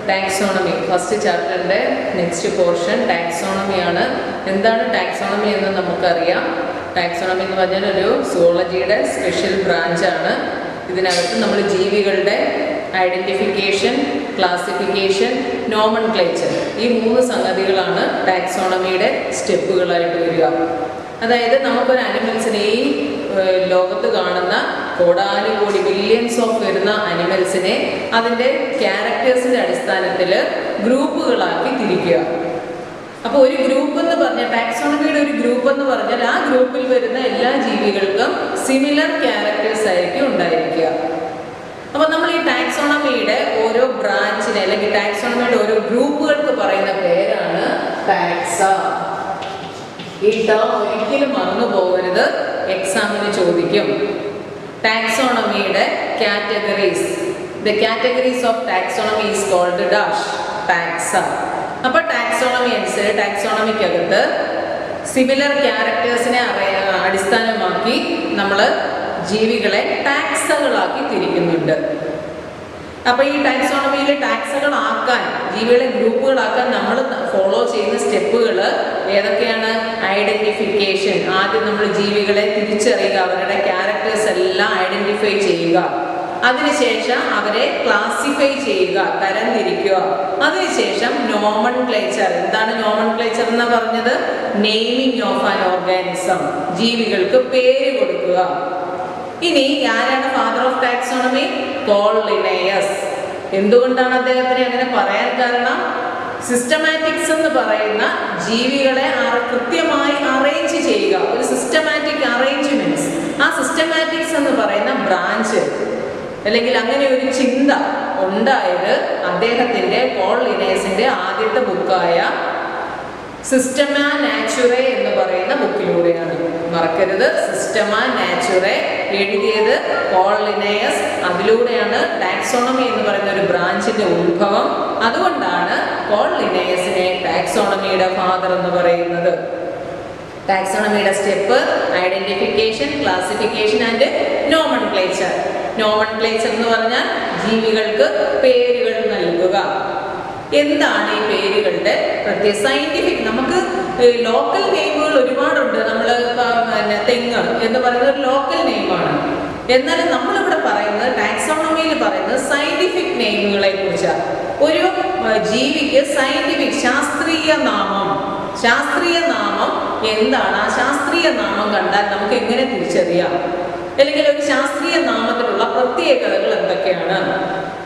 Taxonomy first ചാപ്റ്ററിൻ്റെ next portion ടാക്സോണമിയാണ്. എന്താണ് ടാക്സോണമി എന്ന് നമുക്കറിയാം. ടാക്സോണമി എന്ന് പറഞ്ഞാൽ ഒരു സുവോളജിയുടെ സ്പെഷ്യൽ ബ്രാഞ്ചാണ്. ഇതിനകത്ത് നമ്മൾ ജീവികളുടെ ഐഡൻറ്റിഫിക്കേഷൻ, ക്ലാസിഫിക്കേഷൻ, നോമൻക്ലേച്ചർ ഈ 3 സംഗതികളാണ് ടാക്സോണമിയുടെ സ്റ്റെപ്പുകളായിട്ട് വരിക. അതായത് നമുക്കൊരു അനിമൽസിനെ ഈ ലോകത്ത് കാണുന്ന കോടാനുകോടി മില്യൺസ് ഓഫ് വരുന്ന അനിമൽസിനെ അതിൻ്റെ ക്യാരക്ടേഴ്സിൻ്റെ അടിസ്ഥാനത്തിൽ ഗ്രൂപ്പുകളാക്കി തിരിക്കുക. അപ്പോൾ ഒരു ഗ്രൂപ്പ് എന്ന് പറഞ്ഞാൽ ടാക്സോണമിയുടെ ഒരു ഗ്രൂപ്പ് എന്ന് പറഞ്ഞാൽ ആ ഗ്രൂപ്പിൽ വരുന്ന എല്ലാ ജീവികൾക്കും സിമിലർ ക്യാരക്ടേഴ്സ് ആയിരിക്കും ഉണ്ടായിരിക്കുക. അപ്പോൾ നമ്മൾ ഈ ടാക്സോണമിയുടെ ഓരോ ബ്രാഞ്ചിനെ അല്ലെങ്കിൽ ടാക്സോണമിയുടെ ഓരോ ഗ്രൂപ്പുകൾക്ക് പറയുന്ന പേരാണ് ടാക്സ. ഈ ടേം ഒരിക്കലും മറന്നു പോകരുത്, എക്സാമിന് ചോദിക്കും. ടാക്സോണമിയുടെ categories, the categories of taxonomy is called dash taxa. അപ്പോൾ ടാക്സോണമി അനുസരിച്ച് ടാക്സോണമിക്കകത്ത് സിമിലർ ക്യാരക്ടേഴ്സിനെ അടിസ്ഥാനമാക്കി നമ്മൾ ജീവികളെ ടാക്സകളാക്കി തിരിക്കുന്നുണ്ട്. അപ്പോൾ ഈ ടാക്സോണമിയിൽ ടാക്സകളാക്കാൻ, ജീവികളെ ഗ്രൂപ്പുകളാക്കാൻ നമ്മൾ ഫോളോ ചെയ്യുന്ന സ്റ്റെപ്പുകൾ ഏതൊക്കെയാണ്? ഐഡൻറ്റിഫിക്കേഷൻ. ആദ്യം നമ്മൾ ജീവികളെ തിരിച്ചറിയുക, അവരുടെ ക്യാരക്ടേഴ്സ് എല്ലാം ഐഡൻറ്റിഫൈ ചെയ്യുക. അതിനുശേഷം അവരെ ക്ലാസിഫൈ ചെയ്യുക, തരംതിരിക്കുക. അതിനുശേഷം നോമൻക്ലേച്ചർ. എന്താണ് നോമൻക്ലേച്ചർ എന്ന് പറഞ്ഞത്? നെയിമിംഗ് ഓഫ് ആൻ ഓർഗാനിസം, ജീവികൾക്ക് പേര് കൊടുക്കുക. ഇനി ആരാണ് father of taxonomy? Paul Linnaeus. എന്തുകൊണ്ടാണ് അദ്ദേഹത്തിന് അങ്ങനെ പറയാൻ കാരണം? സിസ്റ്റമാറ്റിക്സ് എന്ന് പറയുന്ന ജീവികളെ കൃത്യമായി അറേഞ്ച് ചെയ്യുക, ഒരു സിസ്റ്റമാറ്റിക് അറേഞ്ച്മെന്റ്സ്. ആ സിസ്റ്റമാറ്റിക്സ് എന്ന് പറയുന്ന ബ്രാഞ്ച് അല്ലെങ്കിൽ അങ്ങനെ ഒരു ചിന്ത ഉണ്ടായത് അദ്ദേഹത്തിൻ്റെ പോൾ ലിനേയസിന്റെ ആദ്യത്തെ ബുക്കായ സിസ്റ്റമാ നാച്ചുറേ എന്ന് പറയുന്ന ബുക്കിലൂടെയാണ്. മറക്കരുത്, സിസ്റ്റമാ നാച്ചുറേ എഴുതിയത് പോൾ ലിനേയസ്. അതിലൂടെയാണ് ടാക്സോണമി എന്ന് പറയുന്ന ഒരു ബ്രാഞ്ചിന്റെ ഉത്ഭവം. അതുകൊണ്ടാണ് പോൾ ലിനേയസിനെ ടാക്സോണമിയുടെ ഫാദർ എന്ന് പറയുന്നത്. ടാക്സോണമിയുടെ step identification, classification and nomenclature. Nomenclature എന്ന് പറഞ്ഞാൽ ജീവികൾക്ക് പേരുകൾ നൽകുക. എന്താണ് ഈ പേരുകളുടെ പ്രത്യേക സയന്റിഫിക്? നമുക്ക് ലോക്കൽ നെയിമുകൾ ഒരുപാടുണ്ട്. നമ്മൾ തെങ്ങ് എന്ന് പറയുന്നത് ഒരു ലോക്കൽ നെയിമാണ്. എന്നാലും നമ്മളിവിടെ പറയുന്നത്, ടാക്സോണമിയിൽ പറയുന്നത് സയന്റിഫിക് നെയിമുകളെ കുറിച്ചാണ്. ഒരു ജീവിക്ക് സയന്റിഫിക് ശാസ്ത്രീയ നാമം. ശാസ്ത്രീയ നാമം എന്താണ്? ആ ശാസ്ത്രീയ നാമം കണ്ടാൽ നമുക്ക് എങ്ങനെ തിരിച്ചറിയാം? അല്ലെങ്കിൽ ഒരു ശാസ്ത്രീയ നാമത്തിലുള്ള പ്രത്യേകതകൾ എന്തൊക്കെയാണ്?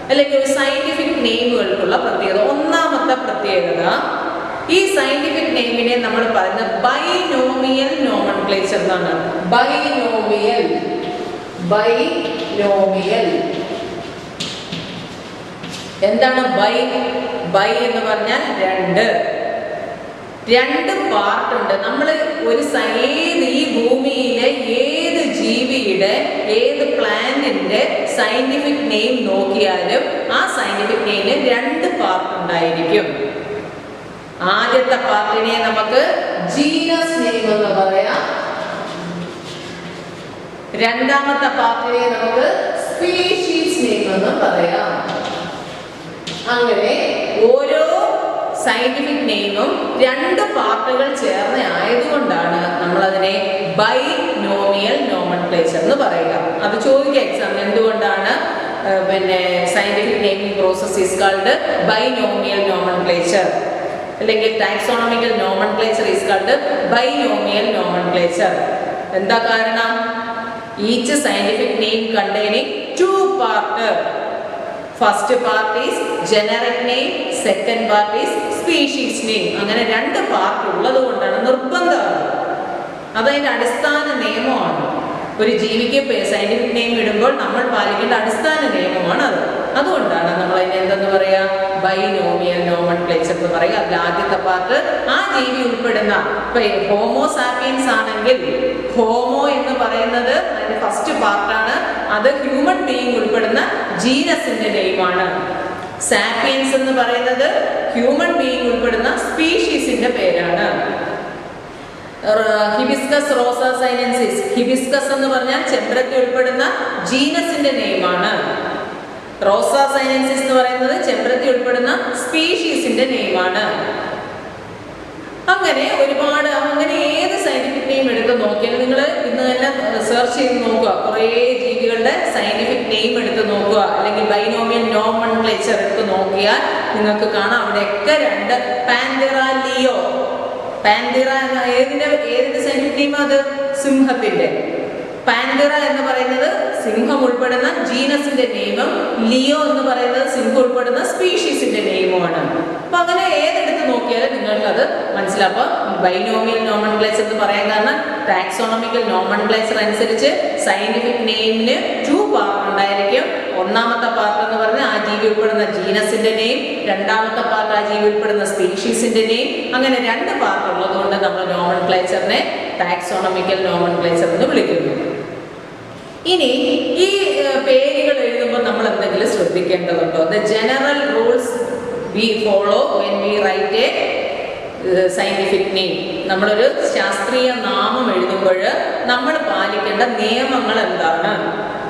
അല്ലെങ്കിൽ ഒരു സയന്റിഫിക് നെയിമുകൾക്കുള്ള പ്രത്യേകത. ഒന്നാമത്തെ പ്രത്യേകത, ഈ സയന്റിഫിക് നെയിമിനെ നമ്മൾ പറയുന്നത് ബൈനോമിയൽ നോമൻക്ലേച്ചർ എന്നാണ്. ബൈനോമിയൽ എന്താണ്? ബൈ എന്ന് പറഞ്ഞാൽ രണ്ട് പാർട്ട് ഉണ്ട്. നമ്മൾ ഒരു ഈ ഭൂമിയിലെ ഏത് ജീവിയുടെ, ഏത് പ്ലാന്റിന്റെ സയന്റിഫിക് നെയിം നോക്കിയാലും ആ സയന്റിഫിക് നെയിമിന് 2 പാർട്ട് ഉണ്ടായിരിക്കും. ആദ്യത്തെ പാർട്ടിനെ നമുക്ക് ജീനസ് നെയിം എന്ന് പറയാം. രണ്ടാമത്തെ പാർട്ടിനെ നമുക്ക് സ്പീഷീസ് നെയിം എന്ന് പറയാം. അങ്ങനെ ഓരോ സയന്റിഫിക് നെയിമും 2 പാർട്ടുകൾ ചേർന്ന് ആയതുകൊണ്ടാണ് നമ്മൾ അതിനെ ബൈനോമിയൽ നോമൻക്ലേച്ചർ എന്ന് പറയുക. അത് ചോദിക്കുക എക്സാമിന്. എന്തുകൊണ്ടാണ് scientific naming process is called binomial nomenclature, അല്ലെങ്കിൽ taxonomical nomenclature is called binomial nomenclature. എന്താ കാരണം? Each scientific name containing 2 part. First part is generic name, second part is species name. അങ്ങനെ 2 പാർട്ട് ഉള്ളത് കൊണ്ടാണ് നിർബന്ധമാണ്. അതതിൻ്റെ അടിസ്ഥാന നിയമമാണ്. ഒരു ജീവിക്ക് സയന്റിഫിക് നെയിം ഇടുമ്പോൾ നമ്മൾ പാലിക്കേണ്ട അടിസ്ഥാന നിയമമാണ് അത്. അതുകൊണ്ടാണ് നമ്മൾ അതിനെ എന്തെന്ന് പറയാ? ബൈനോമിയൽ നോമൻക്ലേച്ചർ എന്ന് പറയുക. അതിൽ ആദ്യത്തെ പാർട്ട് ആ ജീവി ഉൾപ്പെടുന്ന, ഇപ്പൊ ഹോമോ സാപ്പിയൻസ് ആണെങ്കിൽ ഹോമോ എന്ന് പറയുന്നത് അതിന്റെ ഫസ്റ്റ് പാർട്ടാണ്. അത് ഹ്യൂമൻ ബീയിങ് ഉൾപ്പെടുന്ന ജീനസിന്റെ നെയിമാണ്. സാപ്പിയൻസ് എന്ന് പറയുന്നത് ഹ്യൂമൻ ബീയിങ് ഉൾപ്പെടുന്ന സ്പീഷീസിന്റെ പേരാണ്. ഹിബിസ്കസ് റോസ സൈനൻസിസ്, ഹിബിസ്കസ് എന്ന് പറഞ്ഞാൽ ചെമ്പരത്തി ഉൾപ്പെടുന്ന ജീനസിന്റെ നെയിമാണ്. റോസ സൈനൻസിസ് എന്ന് പറയുന്നത് ചെമ്പരത്തി ഉൾപ്പെടുന്ന സ്പീഷീസിന്റെ നെയിമാണ്. അങ്ങനെ ഒരുപാട്, അങ്ങനെ ഏത് സയന്റിഫിക് നെയിം എടുത്ത് നോക്കിയാലും നിങ്ങൾ ഇന്ന് തന്നെ സെർച്ച് ചെയ്ത് നോക്കുക, കുറേ ജീവികളുടെ സയന്റിഫിക് നെയിം എടുത്ത് നോക്കുക, അല്ലെങ്കിൽ ബൈനോമിയൽ നോമൻക്ലേച്ചർ എടുത്ത് നോക്കിയാൽ നിങ്ങൾക്ക് കാണാം അവിടെയൊക്കെ രണ്ട്. പാൻതെറ ലിയോ, പാൻതെറ ഏതിന്റെ സയന്റിഫിക് നെയിം? അത് സിംഹത്തിന്റെ. പാൻതെറ എന്ന് പറയുന്നത് സിംഹം ഉൾപ്പെടുന്ന ജീനസിന്റെ നെയിമും ലിയോ എന്ന് പറയുന്നത് സിംഹം ഉൾപ്പെടുന്ന സ്പീഷീസിന്റെ നെയിമുമാണ്. അപ്പൊ അങ്ങനെ ഏതെടുത്ത് നോക്കിയാലും നിങ്ങൾക്ക് അത് മനസ്സിലാവും. അപ്പൊ ബൈനോമിയൽ നോമൻക്ലേച്ചർ എന്ന് പറയാൻ കാരണം ടാക്സോണമിക്കൽ നോമൻക്ലേച്ചർ അനുസരിച്ച് സയന്റിഫിക് നെയിമിന് 2 പാർട്ട് ഉണ്ടായിരിക്കും. ഒന്നാമത്തെ പാർട്ട് എന്ന് പറഞ്ഞാൽ ആ ജീവി ഉൾപ്പെടുന്ന ജീനസിന്റെ നെയിം, രണ്ടാമത്തെ പാർട്ട് ആ ജീവി ഉൾപ്പെടുന്ന സ്പീഷീസിന്റെ നെയിം. അങ്ങനെ 2 പാർട്ട് ഉള്ളതുകൊണ്ട് നമ്മൾ നോമൻക്ലേച്ചറിനെ ടാക്സോണമിക്കൽ നോമൻക്ലേച്ചർ എന്ന് വിളിക്കുന്നു. ഇനി ഈ പേരുകൾ എഴുതുമ്പോൾ നമ്മൾ എന്തെങ്കിലും ശ്രദ്ധിക്കേണ്ടതുണ്ടോ? The general rules we follow when we write a scientific name. നമ്മളൊരു ശാസ്ത്രീയ നാമം എഴുതുമ്പോൾ നമ്മൾ പാലിക്കേണ്ട നിയമങ്ങൾ എന്താണ്?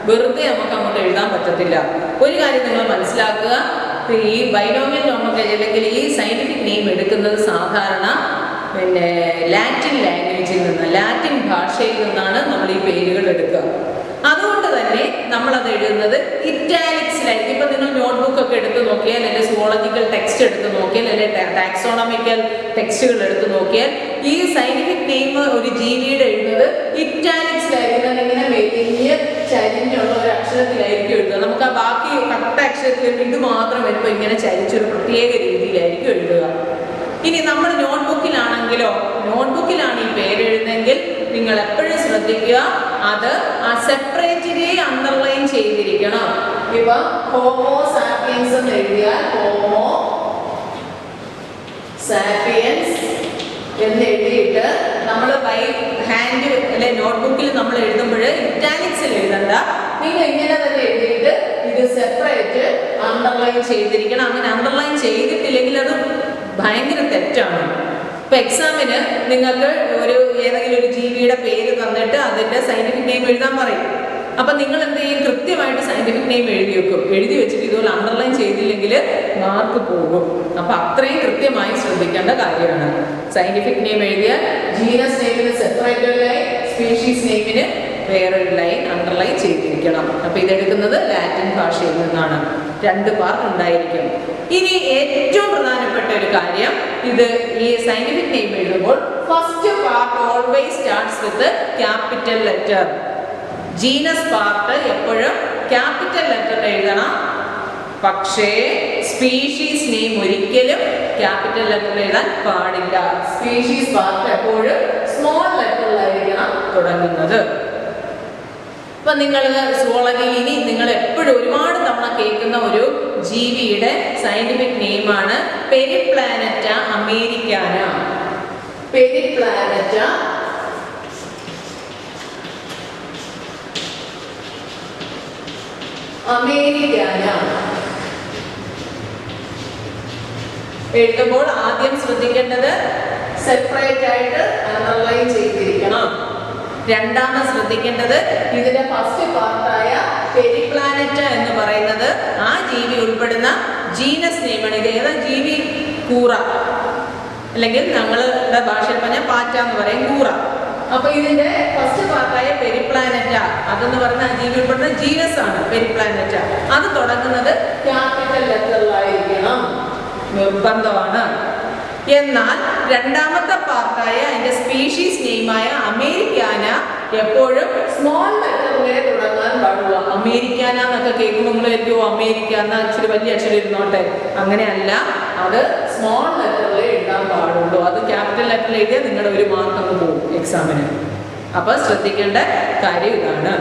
വെറുതെ നമുക്ക് അങ്ങോട്ട് എഴുതാൻ പറ്റത്തില്ല. ഒരു കാര്യം നിങ്ങൾ മനസ്സിലാക്കുക, ഈ ബൈനോമിയൽ നോമൻക്ലേച്ചർ അല്ലെങ്കിൽ ഈ സയന്റിഫിക് നെയിം എടുക്കുന്നത് സാധാരണ ലാറ്റിൻ ലാംഗ്വേജിൽ നിന്ന്, ലാറ്റിൻ ഭാഷയിൽ നിന്നാണ് നമ്മൾ ഈ പേരുകൾ എടുക്കുക. അതുകൊണ്ട് തന്നെ നമ്മളത് എഴുതുന്നത് ഇറ്റാലിക്സിലായിരിക്കും. ഇപ്പം നിങ്ങൾ നോട്ട്ബുക്ക് ഒക്കെ എടുത്ത് നോക്കിയാൽ, അല്ലെങ്കിൽ സുവോളജിക്കൽ ടെക്സ്റ്റ് എടുത്ത് നോക്കിയാൽ, അല്ലെങ്കിൽ ടാക്സോണമിക്കൽ ടെക്സ്റ്റുകൾ എടുത്ത് നോക്കിയാൽ ഈ സയന്റിഫിക് നെയിം ഒരു ജീവിയുടെ എഴുതുന്നത് ഇറ്റാലിക്സിലായിരിക്കും. ഇങ്ങനെ വലിയ ചരിഞ്ഞുള്ള ഒരു അക്ഷരത്തിലായിരിക്കും എഴുതുക. നമുക്ക് ആ ബാക്കി കട്ട അക്ഷരത്തിൽ ഇത് മാത്രം വരുമ്പോൾ ഇങ്ങനെ ചരിച്ചൊരു പ്രത്യേക രീതിയിലായിരിക്കും എഴുതുക. ഇനി നമ്മൾ നോട്ട്ബുക്കിലാണെങ്കിലോ, നോട്ട്ബുക്കിലാണ് ഈ പേര് എഴുതുന്നതെങ്കിൽ നിങ്ങൾ എപ്പോഴും ശ്രദ്ധിക്കുക, അത് ആ സെപ്പറേറ്റ്ലി അണ്ടർലൈൻ ചെയ്തിരിക്കണം. ഇപ്പൊ ഹോമോ സാപ്പിയൻസ് എന്ന് എഴുതിയാൽ ഹോമോ സാപ്പിയൻസ് എന്ന് എഴുതിയിട്ട് നമ്മൾ ബൈ ഹാൻഡ് അല്ലെ നോട്ട്ബുക്കിൽ നമ്മൾ എഴുതുമ്പോൾ ഇറ്റാലിക്സിൽ എഴുതണ്ട, നിങ്ങൾ ഇങ്ങനെ തന്നെ എഴുതിയിട്ട് ഇത് സെപ്പറേറ്റ് അണ്ടർലൈൻ ചെയ്തിരിക്കണം. അങ്ങനെ അണ്ടർലൈൻ ചെയ്തിട്ടില്ലെങ്കിൽ അത് ഭയങ്കര തെറ്റാണ്. ഇപ്പൊ എക്സാമിന് നിങ്ങൾക്ക് ഏതെങ്കിലും ഒരു ജീവിയുടെ പേര് തന്നിട്ട് അതിന്റെ സയന്റിഫിക് നെയിം എഴുതാൻ പറയും. അപ്പൊ നിങ്ങൾ എന്ത് ചെയ്യും? കൃത്യമായിട്ട് സയന്റിഫിക് നെയിം എഴുതി വെക്കും. എഴുതി വെച്ചിട്ട് ഇതുപോലെ അണ്ടർലൈൻ ചെയ്തില്ലെങ്കിൽ മാർക്ക് പോകും. അപ്പൊ അത്രയും കൃത്യമായി ശ്രദ്ധിക്കേണ്ട കാര്യമാണ്. സയന്റിഫിക് നെയിം എഴുതിയാൽ ജീനസ് നെയിമിന് സെപ്പറേറ്റ് ഒരു ലൈൻ, സ്പീഷീസ് നെയിമിന് വേറൊരു ലൈൻ അണ്ടർലൈൻ ചെയ്തിരിക്കണം. അപ്പൊ ഇതെടുക്കുന്നത് ലാറ്റിൻ ഭാഷയിൽ നിന്നാണ്. 2 പാർട്ട് ഉണ്ടായിരിക്കും. ഇനി ഏറ്റവും പ്രധാനപ്പെട്ട ഒരു കാര്യം, ഇത് ഈ സയന്റിഫിക് നെയിം എഴുതുമ്പോൾ first part always starts with capital letter. Genus part എപ്പോഴും ക്യാപിറ്റൽ ലെറ്റർ എഴുതണം. പക്ഷേ സ്പീഷീസ് നെയിം ഒരിക്കലും ക്യാപിറ്റൽ ലെറ്റർ എഴുതാൻ പാടില്ല. സ്പീഷീസ് പാർട്ട് എപ്പോഴും സ്മോൾ ലെറ്ററിലായിരിക്കണം തുടങ്ങുന്നത്. ഇപ്പൊ നിങ്ങൾ സുവോളജിയിൽ ഇനി നിങ്ങൾ എപ്പോഴും ഒരുപാട് തവണ കേൾക്കുന്ന ഒരു ജീവിയുടെ സയന്റിഫിക് നെയിമാണ് പെരിപ്ലാനറ്റ അമേരിക്കാന. പെരിപ്ലാനറ്റ അമേരിക്കാന എഴുതുമ്പോൾ ആദ്യം ശ്രദ്ധിക്കേണ്ടത് സെപ്പറേറ്റ് ആയിട്ട് അണ്ടർലൈൻ ചെയ്തിരിക്കണം. രണ്ടാമത് ശ്രദ്ധിക്കേണ്ടത് ഇതിന്റെ ഫസ്റ്റ് പാർട്ടായ പെരിപ്ലാനറ്റ എന്ന് പറയുന്നത് ആ ജീവി ഉൾപ്പെടുന്ന ജീനസ് നെയിമാണ്. ഇത് ഏതാ ജീവി? കൂറ, അല്ലെങ്കിൽ ഞങ്ങളുടെ ഭാഷയിൽ പറഞ്ഞാൽ പാറ്റ എന്ന് പറയും, കൂറ. അപ്പൊ ഇതിന്റെ ഫസ്റ്റ് പാർട്ടായ പെരിപ്ലാനറ്റ അതെന്ന് പറയുന്ന ആ ജീവി ഉൾപ്പെടുന്ന ജീനസ് ആണ് പെരിപ്ലാനറ്റ. അത് തുടങ്ങുന്നത് ക്യാപിറ്റൽ ലെറ്ററിലായിരിക്കണം, നിർബന്ധമാണ്. എന്നാൽ രണ്ടാമത്തെ പാർട്ടായ അതിന്റെ സ്പീഷീസ് നെയിമായ അമേരിക്കാന എപ്പോഴും സ്മോൾ ലെറ്ററിലേ തുടങ്ങാൻ പാടുള്ളൂ. അമേരിക്കാന എന്നൊക്കെ കേൾക്കുമ്പോൾ നിങ്ങൾ ഏറ്റവും അമേരിക്കാന ഇച്ചിരി വലിയ അക്ഷരം ഇരുന്നോട്ടെ, അങ്ങനെയല്ല, അത് സ്മോൾ ലെറ്ററിലേ എഴുതാൻ പാടുള്ളൂ. അത് ക്യാപിറ്റൽ ലെറ്ററിൽ എഴുതിയാൽ നിങ്ങളുടെ 1 മാർക്ക് അങ്ങ് പോകും എക്സാമിന്. അപ്പൊ ശ്രദ്ധിക്കേണ്ട കാര്യം ഇതാണ്.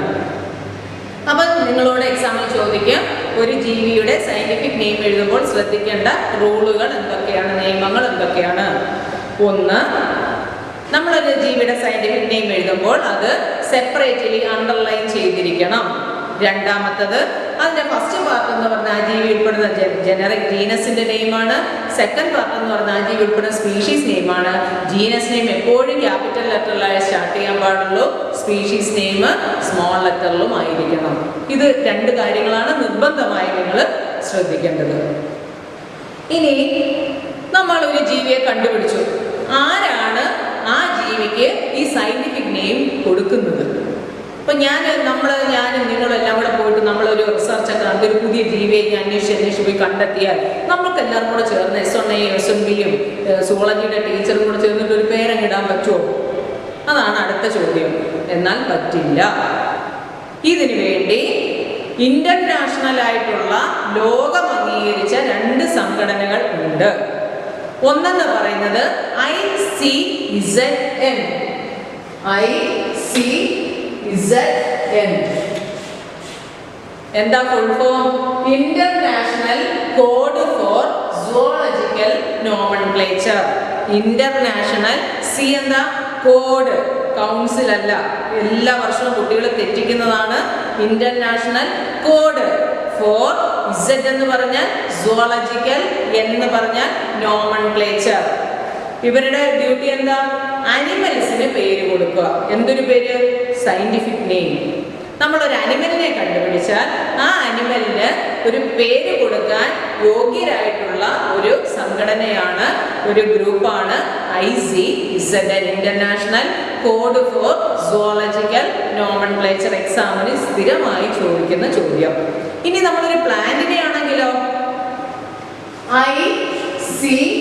അപ്പൊ നിങ്ങളോട് എക്സാമിൽ ചോദിക്കും, ഒരു ജീവിയുടെ സയന്റിഫിക് നെയിം എഴുതുമ്പോൾ ശ്രദ്ധിക്കേണ്ട റൂളുകൾ എന്തൊക്കെയാണ്, നിയമങ്ങൾ എന്തൊക്കെയാണ്? 1, നമ്മളൊരു ജീവിയുടെ സയന്റിഫിക് നെയിം എഴുതുമ്പോൾ അത് സെപ്പറേറ്റ്ലി അണ്ടർലൈൻ ചെയ്തിരിക്കണം. രണ്ടാമത്തത്, അതിന്റെ ഫസ്റ്റ് പാർട്ട് എന്ന് പറഞ്ഞാൽ ആ ജീവി ഉൾപ്പെടുന്ന ജനറിക് ജീനസിന്റെ നെയിമാണ്. സെക്കൻഡ് പാർട്ട് എന്ന് പറഞ്ഞാൽ ആ ജീവി ഉൾപ്പെടുന്ന സ്പീഷീസ് നെയിമാണ്. ജീനസ് നെയിം എപ്പോഴും ക്യാപിറ്റൽ ലെറ്ററിലായി സ്റ്റാർട്ട് ചെയ്യാൻ പാടുള്ളൂ. സ്പീഷീസ് നെയിം സ്മോൾ ലെറ്ററിലും ആയിരിക്കണം. ഇത് 2 കാര്യങ്ങളാണ് നിർബന്ധമായി നിങ്ങൾ ശ്രദ്ധിക്കേണ്ടത്. ഇനി നമ്മൾ ഒരു ജീവിയെ കണ്ടുപിടിച്ചു. ആരാണ് ആ ജീവിക്ക് ഈ സയന്റിഫിക് നെയിം കൊടുക്കുന്നത്? അപ്പൊ ഞാനും നിങ്ങളെല്ലാം കൂടെ പോയിട്ട് നമ്മളൊരു റിസർച്ചൊക്കെ നടത്തി ഒരു പുതിയ ജീവിയെ അന്വേഷിച്ച് പോയി കണ്ടെത്തിയാൽ നമുക്ക് എല്ലാവരും കൂടെ ചേർന്ന് S1A S1Bയും സുവോളജിയുടെ ടീച്ചറും കൂടെ ചേർന്നിട്ട് ഒരു പേരങ്ങിടാൻ പറ്റുമോ? അതാണ് അടുത്ത ചോദ്യം. എന്നാൽ പറ്റില്ല. ഇതിനു വേണ്ടി ഇന്റർനാഷണൽ ആയിട്ടുള്ള ലോകം അംഗീകരിച്ച 2 സംഘടനകൾ ഉണ്ട്. ഒന്നെന്ന് പറയുന്നത് ICZN. എന്താ full form? International code for zoological nomenclature. International C എന്താ? കോഡ്, കൗൺസിൽ അല്ല. എല്ലാ വർഷവും കുട്ടികൾ തെറ്റിക്കുന്നതാണ്. ഇന്റർനാഷണൽ കോഡ് ഫോർ Z എന്ന് പറഞ്ഞാൽ സുവോളജിക്കൽ, എന്ന് പറഞ്ഞാൽ നോമൻക്ലേച്ചർ. ഇവരുടെ ഡ്യൂട്ടി എന്താ? അനിമൽസിന് പേര് കൊടുക്കുക. എന്തൊരു പേര്? Scientific name. നമ്മളൊരു അനിമലിനെ കണ്ടുപിടിച്ചാൽ ആ അനിമലിന് ഒരു പേര് കൊടുക്കാൻ യോഗ്യരായിട്ടുള്ള ഒരു സംഘടനയാണ്, ഒരു ഗ്രൂപ്പാണ് ICZN, international code for zoological nomenclature. എക്സാമിന് സ്ഥിരമായി ചോദിക്കുന്ന ചോദ്യം. ഇനി നമ്മളൊരു പ്ലാന്റിനെ ആണെങ്കിലോ ICBM.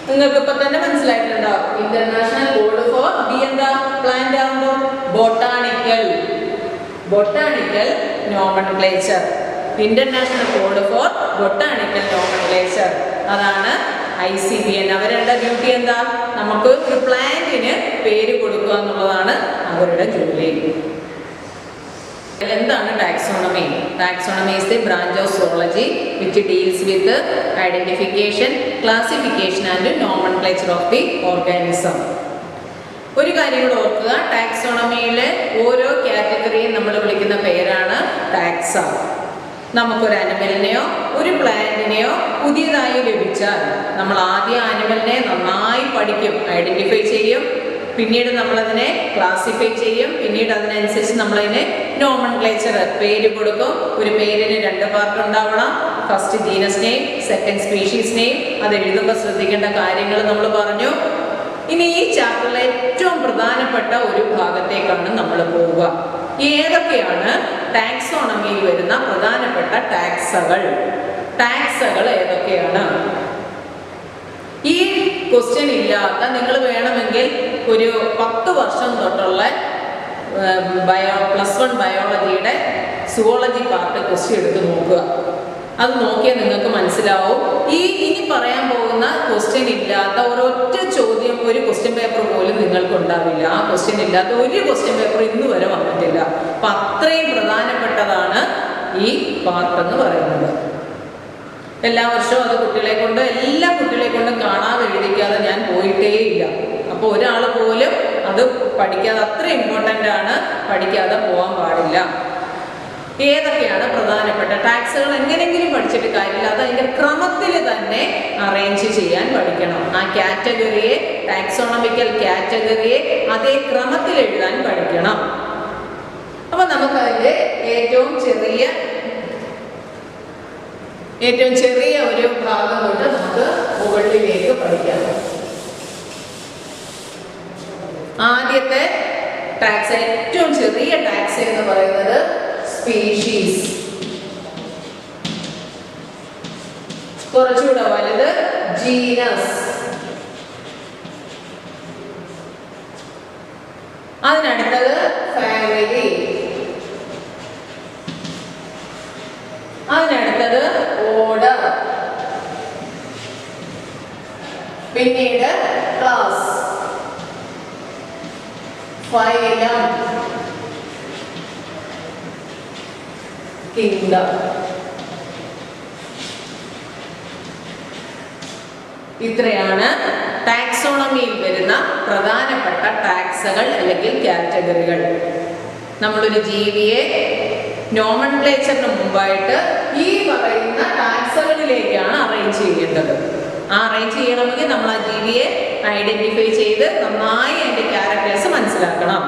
നിങ്ങൾക്ക് ഇപ്പൊ തന്നെ മനസ്സിലായിട്ടുണ്ടാവും. ഇന്റർനാഷണൽ കോഡ് ഫോർ ബി എന്താ? പ്ലാന്റ് ആകുമ്പോൾ botanical nomenclature. International code for botanical nomenclature, അതാണ് ICBN. അവരുടെ ഡ്യൂട്ടി എന്താ? നമുക്ക് ഒരു പ്ലാന്റിന് പേര് കൊടുക്കുക എന്നുള്ളതാണ് അവരുടെ ജോലി. എന്താണ് taxonomy? Taxonomy is the branch of zoology which deals with the identification, classification and nomenclature of the organism. ഒരു കാര്യം കൂടെ ഓർക്കുക, ടാക്സോണമിയിലെ ഓരോ കാറ്റഗറിയും നമ്മൾ വിളിക്കുന്ന പേരാണ് ടാക്സ. നമുക്കൊരു അനിമലിനെയോ ഒരു പ്ലാന്റിനെയോ പുതിയതായി ലഭിച്ചാൽ നമ്മൾ ആദ്യം ആനിമലിനെ നന്നായി പഠിക്കും, ഐഡന്റിഫൈ ചെയ്യും. പിന്നീട് നമ്മളതിനെ ക്ലാസിഫൈ ചെയ്യും. പിന്നീട് അതിനനുസരിച്ച് നമ്മളതിനെ നോമൻക്ലേച്ചർ, പേര് കൊടുക്കും. ഒരു പേരിന് 2 പാർട്ട് ഉണ്ടാവണം. First genus name, second species name. അത് എഴുതുമ്പോൾ ശ്രദ്ധിക്കേണ്ട കാര്യങ്ങൾ നമ്മൾ പറഞ്ഞു. ഇനി ഈ ചാപ്റ്ററിലെ ഏറ്റവും പ്രധാനപ്പെട്ട ഒരു ഭാഗത്തേക്കാണ് നമ്മൾ പോവുക. ഏതൊക്കെയാണ് ടാക്സോണമിയിൽ വരുന്ന പ്രധാനപ്പെട്ട ടാക്സകൾ ഏതൊക്കെയാണ്? ഈ ക്വസ്റ്റ്യൻ ഇല്ലാത്ത നിങ്ങൾ വേണമെങ്കിൽ ഒരു 10 വർഷം തൊട്ടുള്ള +1 ബയോളജിയുടെ സുവോളജി പാർട്ട് ക്വസ്റ്റ്യൻ എടുത്ത് നോക്കുക. അത് നോക്കിയാൽ നിങ്ങൾക്ക് മനസ്സിലാവും. ഇനി പറയാൻ പോകുന്ന ക്വസ്റ്റ്യൻ ഇല്ലാത്ത ഒരൊറ്റ ചോദ്യം, ഒരു ക്വസ്റ്റ്യൻ പേപ്പർ പോലും നിങ്ങൾക്ക് ഉണ്ടാവില്ല. ആ ക്വസ്റ്റ്യൻ ഇല്ലാത്ത ഒരു ക്വസ്റ്റ്യൻ പേപ്പർ ഇന്ന് വരെ വന്നിട്ടില്ല. അപ്പൊ അത്രയും പ്രധാനപ്പെട്ടതാണ് ഈ പാർട്ട് എന്ന് പറയുന്നത്. എല്ലാ വർഷവും അത് എല്ലാ കുട്ടികളെ കൊണ്ടും കാണാതെ എഴുതിക്കാതെ ഞാൻ പോയിട്ടേ ഇല്ല. അപ്പോൾ ഒരാൾ പോലും അത് പഠിക്കാതെ, അത്ര ഇമ്പോർട്ടൻ്റ് ആണ്, പഠിക്കാതെ പോകാൻ പാടില്ല. ഏതൊക്കെയാണ് പ്രധാനപ്പെട്ട ടാക്സുകൾ? എങ്ങനെയെങ്കിലും പഠിച്ചിട്ട് കാര്യമില്ല, അത് അതിൻ്റെ ക്രമത്തിൽ തന്നെ അറേഞ്ച് ചെയ്യാൻ പഠിക്കണം. ആ കാറ്റഗറിയെ, ടാക്സോണമിക്കൽ കാറ്റഗറിയെ അതേ ക്രമത്തിൽ എഴുതാൻ പഠിക്കണം. അപ്പൊ നമുക്കതിൻ്റെ ഏറ്റവും ചെറിയ ഒരു ഭാഗം തൊട്ട് നമുക്ക് മുകളിലേക്ക് പഠിക്കാം. ആദ്യത്തെ ടാക്സ്, ഏറ്റവും ചെറിയ ടാക്സ് എന്ന് പറയുന്നത് സ്പീഷീസ്. കുറച്ചുകൂടെ വലുത് ജീനസ്. അതിനടുത്തത് ഫാമിലി. അതിനടുത്തത് ഓർഡർ. പിന്നീട് ക്ലാസ്, ഫൈലം, കിങ്ഡം. ഇത്രയാണ് ടാക്സോണമിയിൽ വരുന്ന പ്രധാനപ്പെട്ട ടാക്സുകൾ അല്ലെങ്കിൽ കാറ്റഗറികൾ. നമ്മളൊരു ജീവിയെ നോമൻക്ലേച്ചറിന് മുമ്പായിട്ട് ഈ പറയുന്ന ടാക്സുകളിലേക്കാണ് അറേഞ്ച് ചെയ്യേണ്ടത്. ആ അറേഞ്ച് ചെയ്യണമെങ്കിൽ നമ്മൾ ആ ജീവിയെ ഐഡന്റിഫൈ ചെയ്ത് നന്നായി അതിൻ്റെ ക്യാരക്ടേഴ്സ് മനസ്സിലാക്കണം.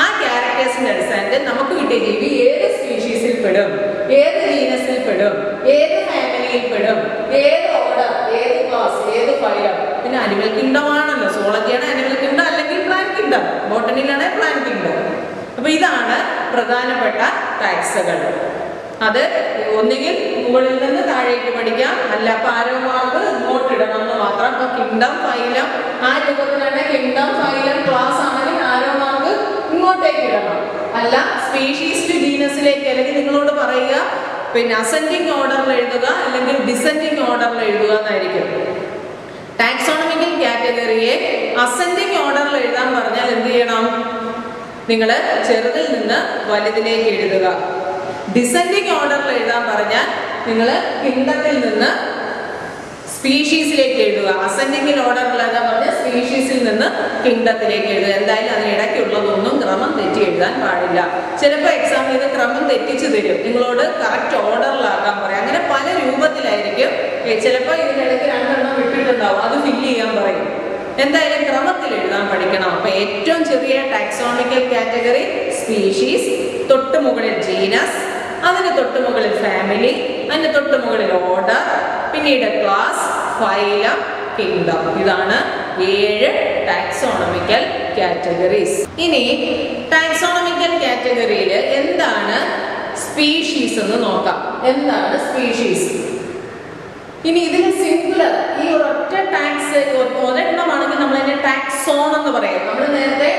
ആ ക്യാരക്ടേഴ്സ് ടാക്സിന്റെ അടിസ്ഥാനത്തിൽ നമുക്ക് കിട്ടിയ ജീവി ഏത് സ്പീഷീസിൽ പെടും, ഏത് ജീനസിൽ പെടും, ഏത് ഫാമിലിയിൽ പെടും, ഏത് ഓർഡർ, ഏത് ക്ലാസ്, ഏത് ഫൈലം. പിന്നെ അനിമൽ കിങ്ഡം ആണല്ലോ, സോളജിയാണ് അനിമൽ കിങ്ഡം അല്ലെങ്കിൽ പ്ലാന്റ് കിങ്ഡം, ബോട്ടണിയിലാണ് പ്ലാന്റ് കിങ്ഡം. അപ്പൊ ഇതാണ് പ്രധാനപ്പെട്ട ടാക്സുകൾ. അത് ഒന്നുകിൽ മുകളിൽ നിന്ന് താഴേക്ക് പഠിക്കാം, അല്ല അപ്പൊ ആരോമാർക്ക് ഇങ്ങോട്ടിടണം എന്ന് മാത്രം. അപ്പൊ കിങ്ഡം, ഫൈലം ആ രൂപത്തിലാണ്. കിങ്ഡം, ഫൈലം, ക്ലാസ് ആണെങ്കിൽ ആരോമാർക്ക് ഇങ്ങോട്ടേക്ക് ഇടണം. അല്ല സ്പീഷീസ് ടു ജീനസിലേക്ക്, അല്ലെങ്കിൽ നിങ്ങളോട് പറയുക പിന്നെ അസെൻഡിങ് ഓർഡറിൽ എഴുതുക അല്ലെങ്കിൽ ഡിസെൻഡിങ് ഓർഡറിൽ എഴുതുക എന്നായിരിക്കും. ടാക്സോണമിക്കൽ കാറ്റഗറിയെ അസെൻഡിങ് ഓർഡറിൽ എഴുതാൻ പറഞ്ഞാൽ എന്ത് ചെയ്യണം? നിങ്ങൾ ചെറുതിൽ നിന്ന് വലുതിലേക്ക് എഴുതുക. ഡിസെൻഡിങ് ഓർഡറിൽ എഴുതാൻ പറഞ്ഞാൽ നിങ്ങൾ കിങ്ഡത്തിൽ നിന്ന് സ്പീഷീസിലേക്ക് എഴുതുക. അസെൻഡിങ്ങിൽ ഓർഡറിൽ എഴുതാൻ പറഞ്ഞാൽ സ്പീഷീസിൽ നിന്ന് കിങ്ഡത്തിലേക്ക് എഴുതുക. എന്തായാലും അതിനിടയ്ക്കുള്ളതൊന്നും ക്രമം തെറ്റി എഴുതാൻ പാടില്ല. ചിലപ്പോൾ എക്സാമിൽ ഇത് ക്രമം തെറ്റിച്ച് തരും, നിങ്ങളോട് കറക്റ്റ് ഓർഡറിലാക്കാൻ പറയും. അങ്ങനെ പല രൂപത്തിലായിരിക്കും. ചിലപ്പോൾ ഇതിനിടയ്ക്ക് 2 എണ്ണം വിട്ടിട്ടുണ്ടാവും, അത് ഫില്ല് ചെയ്യാൻ പറയും. എന്തായാലും ക്രമത്തിൽ എഴുതാൻ പഠിക്കണം. അപ്പൊ ഏറ്റവും ചെറിയ ടാക്സോണിക്കൽ കാറ്റഗറി സ്പീഷീസ്, തൊട്ട് മുകളിൽ ജീനസ്, അതിന് തൊട്ട് മുകളിൽ ഫാമിലി, അതിന് തൊട്ട് മുകളിൽ ഓർഡർ, പിന്നീട് ക്ലാസ്, ഫൈലം, കിങ്ഡം. ഇതാണ് 7 ടാക്സോണമിക്കൽ കാറ്റഗറീസ്. ഇനി ടാക്സോണമിക്കൽ കാറ്റഗറിയിൽ എന്താണ് സ്പീഷീസ് എന്ന് നോക്കാം. എന്താണ് സ്പീഷീസ്? ഇനി ഇതിന് സിംഗുലർ, ഈ ഒരൊറ്റ ടാക്സ് ഒരെണ്ണമാണെങ്കിൽ നമ്മൾ അതിനെ ടാക്സോൺ എന്ന് പറയും. നമ്മൾ നേരത്തെ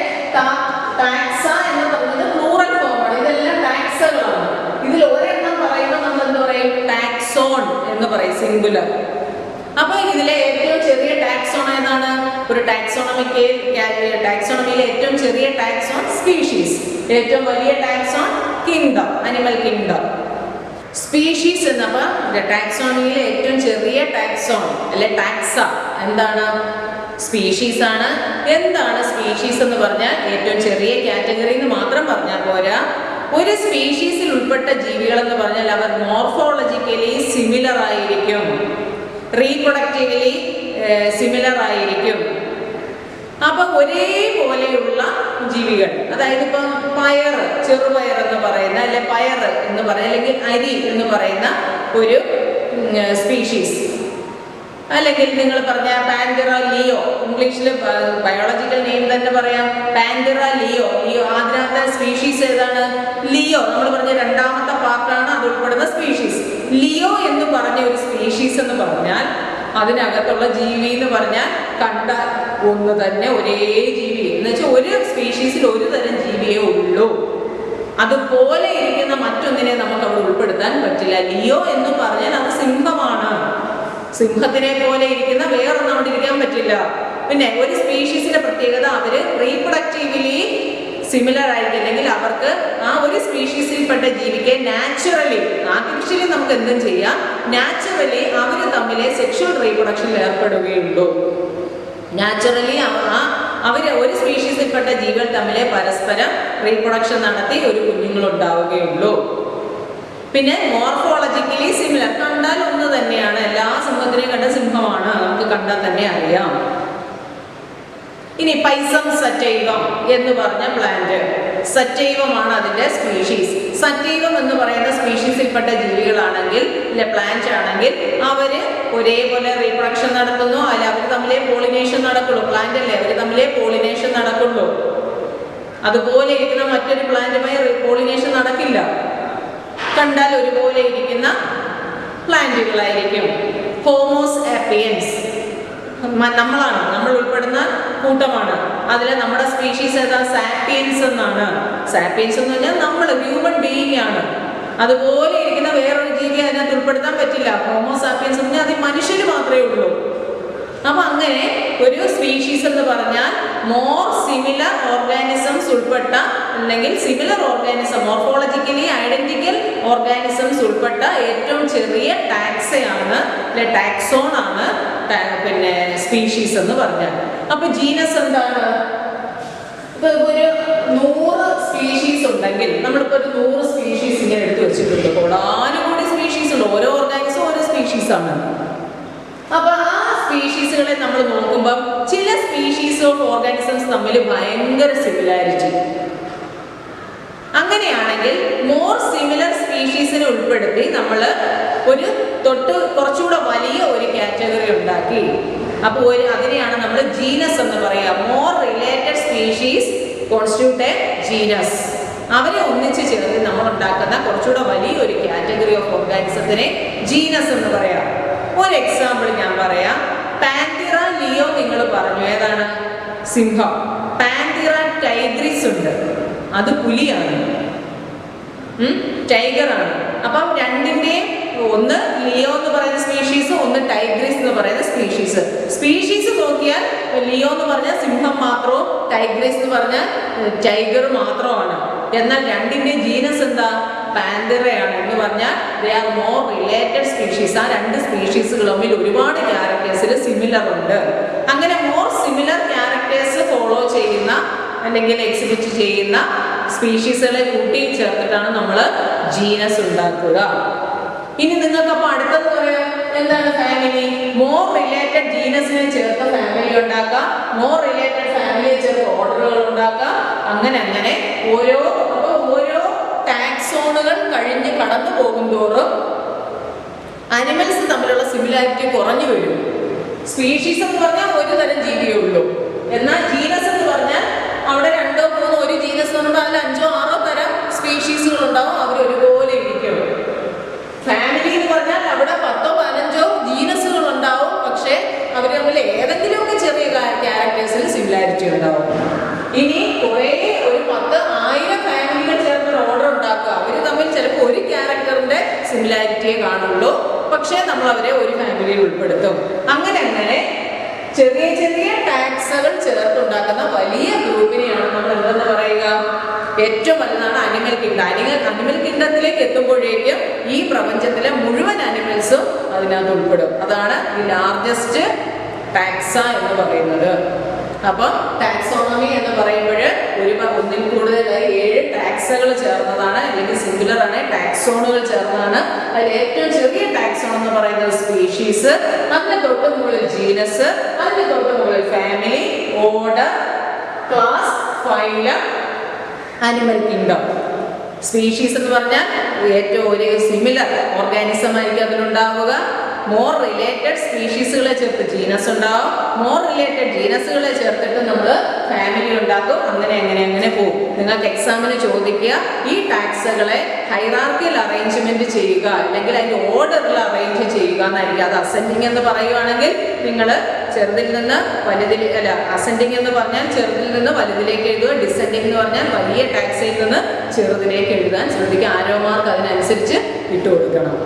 ടാക്സ എന്ന് പറഞ്ഞത് പ്ലൂറൽ ഫോമാണ്. ഇതെല്ലാം ടാക്സകളാണ്. ഇതിൽ ഒരെണ്ണം പറയുമ്പോൾ നമ്മൾ എന്ത് പറയും? ടാക്സോൺ എന്ന് പറയും, സിംഗുലർ. അപ്പൊ ഇതിലെ ഏറ്റവും ചെറിയ ടാക്സോൺ ഏതാണ്? ഒരു ടാക്സോണമിയിലെ ഏറ്റവും ചെറിയ ടാക്സോൺ സ്പീഷീസ്, ഏറ്റവും വലിയ taxon kingdom, animal kingdom. Species എന്നപ്പോ ടാക്സോണമിയിലെ ഏറ്റവും ചെറിയ ടാക്സോൺ അല്ലെ ടാക്സ എന്താണ്? സ്പീഷീസ് ആണ്. എന്താണ് സ്പീഷീസ് എന്ന് പറഞ്ഞാൽ ഏറ്റവും ചെറിയ കാറ്റഗറി എന്ന് മാത്രം പറഞ്ഞാൽ പോരാ. ഒരു സ്പീഷീസിൽ ഉൾപ്പെട്ട ജീവികൾ എന്ന് പറഞ്ഞാൽ അവർ മോർഫോളജിക്കലി സിമിലർ ആയിരിക്കും, റീപ്രൊഡക്റ്റീവലി സിമിലർ ആയിരിക്കും. അപ്പൊ ഒരേപോലെയുള്ള ജീവികൾ, അതായത് ഇപ്പം പയർ, ചെറുപയർ എന്ന് പറയുന്ന അല്ലെ പയർ എന്ന് പറയുന്ന അല്ലെങ്കിൽ അരി എന്ന് പറയുന്ന ഒരു സ്പീഷീസ്, അല്ലെങ്കിൽ നിങ്ങൾ പറഞ്ഞ പാൻഡറ ലിയോ, ഇംഗ്ലീഷിൽ ബയോളജിക്കൽ നെയിം തന്നെ പറയാം, പാൻഡറ ലിയോ. അതിനകത്തെ സ്പീഷീസ് ഏതാണ്? ലിയോ. നമ്മൾ പറഞ്ഞ രണ്ടാമത്തെ പാർട്ടാണ് അത് ഉൾപ്പെടുന്ന സ്പീഷീസ്. ലിയോ എന്ന് പറഞ്ഞ ഒരു സ്പീഷീസ് എന്ന് പറഞ്ഞാൽ അതിനകത്തുള്ള ജീവി എന്ന് പറഞ്ഞാൽ കണ്ടാൽ ഒന്ന് തന്നെ, ഒരേ ജീവി എന്ന് വെച്ചാൽ ഒരു സ്പീഷീസിൽ ഒരു തരം ജീവിയേ ഉള്ളൂ. അതുപോലെ ഇരിക്കുന്ന മറ്റൊന്നിനെ നമുക്ക് അവിടെ ഉൾപ്പെടുത്താൻ പറ്റില്ല. ലിയോ എന്ന് പറഞ്ഞാൽ അത് സിംഹമാണ്. സിംഹത്തിനെ പോലെ ഇരിക്കുന്ന വേറൊന്നും അവിടെ ഇരിക്കാൻ പറ്റില്ല. പിന്നെ ഒരു സ്പീഷീസിന്റെ പ്രത്യേകത അവര് റീപ്രൊഡക്റ്റീവ്ലി സിമിലർ ആയിരിക്കും, അല്ലെങ്കിൽ അവർക്ക് ആ ഒരു സ്പീഷീസിൽപ്പെട്ട ജീവിക്ക് നാച്ചുറലി, ആർട്ടിഫിഷ്യലി നമുക്ക് എന്തും ചെയ്യാം, നാച്ചുറലി അവർ തമ്മിലെ സെക്ഷുവൽ റീപ്രൊഡക്ഷനിൽ ഏർപ്പെടുകയുള്ളൂ. നാച്ചുറലി അവര് ഒരു സ്പീഷീസിൽപ്പെട്ട ജീവികൾ തമ്മിലെ പരസ്പരം റീപ്രൊഡക്ഷൻ നടത്തി ഒരു കുഞ്ഞുങ്ങളുണ്ടാവുകയുള്ളൂ. പിന്നെ മോർഫോളജിക്കലി സിമിലർ, കണ്ടാൽ ഒന്ന് തന്നെയാണ്. എല്ലാ സിംഹത്തിനെയും കണ്ട സിംഹമാണ്, നമുക്ക് കണ്ടാൽ തന്നെ അറിയാം. ഇനി പൈസം സറ്റൈവം എന്ന് പറഞ്ഞ പ്ലാന്റ്, സറ്റൈവമാണ് അതിന്റെ സ്പീഷീസ്. സറ്റൈവം എന്ന് പറയുന്ന സ്പീഷീസിൽപ്പെട്ട ജീവികളാണെങ്കിൽ പ്ലാന്റ് ആണെങ്കിൽ അവര് ഒരേപോലെ റീപ്രൊഡക്ഷൻ നടത്തുന്നു, അല്ല അവർ തമ്മിലേ പോളിനേഷൻ നടക്കുള്ളൂ. പ്ലാന്റ് അല്ലേ, അവർ തമ്മിലേ പോളിനേഷൻ നടക്കുള്ളൂ. അതുപോലെ ഇരിക്കുന്ന മറ്റൊരു പ്ലാന്റുമായി പോളിനേഷൻ നടക്കില്ല. കണ്ടാൽ ഒരുപോലെ ഇരിക്കുന്ന പ്ലാന്റുകളായിരിക്കും. ഹോമോസ് ആപ്പിയൻസ് നമ്മൾ ഉൾപ്പെടുന്ന കൂട്ടമാണ്. അതിൽ നമ്മുടെ സ്പീഷീസ് ഏതാ? സാപ്പിയൻസ് എന്നാണ്. സാപ്പിയൻസ് എന്ന് പറഞ്ഞാൽ നമ്മൾ ഹ്യൂമൻ ബീയിങ് ആണ്. അതുപോലെ ഇരിക്കുന്ന വേറൊരു ജീവിയെ അതിനകത്ത് ഉൾപ്പെടുത്താൻ പറ്റില്ല. ഹോമോസാപ്പിയൻസ് എന്ന് പറഞ്ഞാൽ അത് മനുഷ്യന് മാത്രമേ ഉള്ളൂ. അപ്പൊ അങ്ങനെ ഒരു സ്പീഷീസ് എന്ന് പറഞ്ഞാൽ മോർ സിമിലർ ഓർഗാനിസംസ് ഉൾപ്പെട്ട, അല്ലെങ്കിൽ similar organism, morphologically identical organisms ഉൾപ്പെട്ട ഏറ്റവും ചെറിയ ടാക്സയാണ്, ടാക്സോൺ ആണ് പിന്നെ സ്പീഷീസ് എന്ന് പറഞ്ഞാൽ. അപ്പൊ ജീനസ് എന്താണ്? ഇപ്പൊ ഒരു 100 സ്പീഷീസ് ഉണ്ടെങ്കിൽ നമ്മളിപ്പോ ഒരു 100 സ്പീഷീസ് ഇങ്ങനെ എടുത്തു വെച്ചിട്ടുണ്ട്. കോടാനുകൂടി സ്പീഷീസ് ഉണ്ട്. ഓരോ ഓർഗാനിസം ഓരോ സ്പീഷീസ് ആണ്. അപ്പൊ ആ സ്പീഷീസുകളെ നമ്മൾ നോക്കുമ്പോൾ ചില സ്പീഷീസ് ഓഫ് ഓർഗാനിസംസ് തമ്മിൽ ഭയങ്കര സിമിലാരിറ്റി, അങ്ങനെയാണെങ്കിൽ മോർ സിമിലർ സ്പീഷീസിനെ ഉൾപ്പെടുത്തി നമ്മൾ ഒരു കുറച്ചുകൂടെ വലിയ ഒരു കാറ്റഗറി ഉണ്ടാക്കി. അപ്പോൾ അതിനെയാണ് നമ്മൾ ജീനസ് എന്ന് പറയുക. More related species constitute A genus. അവരെ ഒന്നിച്ച് ചേർത്ത് നമ്മൾ ഉണ്ടാക്കുന്ന കുറച്ചുകൂടെ വലിയൊരു കാറ്റഗറി ഓഫ് ഓർഗാനിസത്തിനെ ജീനസ് എന്ന് പറയാം. ഒരു എക്സാമ്പിൾ ഞാൻ പറയാം. പാന്തിറ ലിയോ നിങ്ങൾ പറഞ്ഞു, ഏതാണ്? സിംഹം. പാന്തിറ ടൈഗ്രിസ് ഉണ്ട്, അത് പുലിയാണ്, ടൈഗറാണ്. അപ്പം രണ്ടിന്റെയും ഒന്ന് ലിയോ എന്ന് പറയുന്ന സ്പീഷീസ്, ഒന്ന് ടൈഗ്രിസ് എന്ന് പറയുന്ന സ്പീഷീസ്. സ്പീഷീസ് നോക്കിയാൽ ലിയോ എന്ന് പറഞ്ഞാൽ സിംഹം മാത്രവും ടൈഗ്രിസ് എന്ന് പറഞ്ഞാൽ ടൈഗർ മാത്രമാണ്. എന്നാൽ രണ്ടിന്റെ ജീനസ് എന്താ? പാന്തിറയാണ്. എന്ന് പറഞ്ഞാൽ they are more related species. ആ രണ്ട് സ്പീഷീസുകൾ തമ്മിൽ ഒരുപാട് ക്യാരക്ടേഴ്സിൽ സിമിലർ ഉണ്ട്. അങ്ങനെ മോർ സിമിലർ ക്യാരക്ടേഴ്സ് ഫോളോ ചെയ്യുന്ന അല്ലെങ്കിൽ എക്സിബിറ്റ് ചെയ്യുന്ന സ്പീഷീസുകളെ കൂട്ടി ചേർത്തിട്ടാണ് നമ്മൾ ജീനസ് ഉണ്ടാക്കുക. ഇനി നിങ്ങൾക്ക് അപ്പൊ അടുത്തത് പറയാം, എന്താണ് ഫാമിലി? മോർ റിലേറ്റഡ് ജീനസിനെ ചേർത്ത് ഫാമിലി ഉണ്ടാക്കാം, മോർ റിലേറ്റഡ് ഫാമിലിയെ ചേർത്ത് ഓർഡറുകൾ ഉണ്ടാക്കാം. അങ്ങനെ ഓരോ ടാക്സോണുകൾ കഴിഞ്ഞ് കടന്നു പോകുന്തോറും അനിമൽസ് തമ്മിലുള്ള സിമിലാരിറ്റി കുറഞ്ഞു വരും. സ്പീഷീസ് എന്ന് പറഞ്ഞാൽ ഒരു തരം ജീവിയേ ഉള്ളൂ. എന്നാൽ ജീനസ് എന്ന് പറഞ്ഞാൽ അവിടെ 2 3 ഒരു ജീനസ് എന്ന് പറഞ്ഞാൽ അതിൽ 5 6 തരം സ്പീഷീസുകൾ ഉണ്ടാവും. അവർ ഒരുപോലെ ഇരിക്കും. ഫാമിലി എന്ന് പറഞ്ഞാൽ അവിടെ 10 15 ജീനസുകൾ ഉണ്ടാവും. പക്ഷെ അവർ തമ്മിൽ ഏതെങ്കിലുമൊക്കെ ചെറിയ ക്യാരക്ടേഴ്സിൽ സിമിലാരിറ്റി ഉണ്ടാവും. ഇനി കുറേ ഒരു 10 1000 ഫാമിലികൾ ചേർന്ന് ഓർഡർ ഉണ്ടാക്കുക. അവർ തമ്മിൽ ചിലപ്പോൾ ഒരു ക്യാരക്ടറിന്റെ സിമിലാരിറ്റിയെ കാണുള്ളൂ, പക്ഷേ നമ്മൾ അവരെ ഒരു ഫാമിലിയിൽ ഉൾപ്പെടുത്തും. അങ്ങനെ ചെറിയ ചെറിയ ടാക്സുകൾ ചേർത്തുണ്ടാക്കുന്ന വലിയ ഗ്രൂപ്പിനെയാണ് നമ്മൾ എന്തെന്ന് പറയുക? ഏറ്റവും വലുതാണ് അനിമൽ കിങ്ഡം. അനിമൽ കിങ്ഡത്തിലേക്ക് എത്തുമ്പോഴേക്കും ഈ പ്രപഞ്ചത്തിലെ മുഴുവൻ അനിമൽസും അതിനകത്ത് ഉൾപ്പെടും. അതാണ് ഈ ലാർജസ്റ്റ് ടാക്സ എന്ന് പറയുന്നത്. അപ്പം ടാക്സോണമി എന്ന് പറയുമ്പോൾ ഒന്നിൽ കൂടുതലായി 7 ടാക്സകൾ ചേർന്നതാണ്, അല്ലെങ്കിൽ സിംഗുലർ ആണ്, ടാക്സോണുകൾ ചേർന്നതാണ്. അതിൽ ഏറ്റവും ചെറിയ ടാക്സോൺ എന്ന് പറയുന്നത് സ്പീഷീസ്, അതിന് തൊട്ട് മുകളിൽ ജീനസ്, അതിന് തൊട്ട് മുകളിൽ family, order, class, phylum, animal kingdom. Species എന്ന് പറഞ്ഞാൽ ഏറ്റവും ഒരു സിമിലർ ഓർഗാനിസം ആയിരിക്കും അതിലുണ്ടാവുക. മോർ റിലേറ്റഡ് സ്പീഷീസുകളെ ചേർത്ത് ജീനസ് ഉണ്ടാവും. മോർ റിലേറ്റഡ് ജീനസുകളെ ചേർത്തിട്ട് നമ്മൾ ഫാമിലി ഉണ്ടാക്കും. അങ്ങനെ പോകും. നിങ്ങൾക്ക് എക്സാമിന് ചോദിക്കുക, ഈ ടാക്സുകളെ ഹൈറാർക്കിയൽ അറേഞ്ച്മെന്റ് ചെയ്യുക അല്ലെങ്കിൽ അതിന്റെ ഓർഡറിൽ അറേഞ്ച് ചെയ്യുക എന്നായിരിക്കും. അത് അസെൻഡിങ് എന്ന് പറയുവാണെങ്കിൽ നിങ്ങൾ ചെറുതിൽ നിന്ന് വലുതിൽ അസെൻഡിങ് എന്ന് പറഞ്ഞാൽ ചെറുതിൽ നിന്ന് വലുതിലേക്ക് എഴുതുക. ഡിസെൻഡിങ് എന്ന് പറഞ്ഞാൽ വലിയ ടാക്സിൽ നിന്ന് ചെറുതിലേക്ക് എഴുതാൻ ശ്രദ്ധിക്കുക. ആരോ മാർക്ക് അതിനനുസരിച്ച് ഇട്ടുകൊടുക്കണം.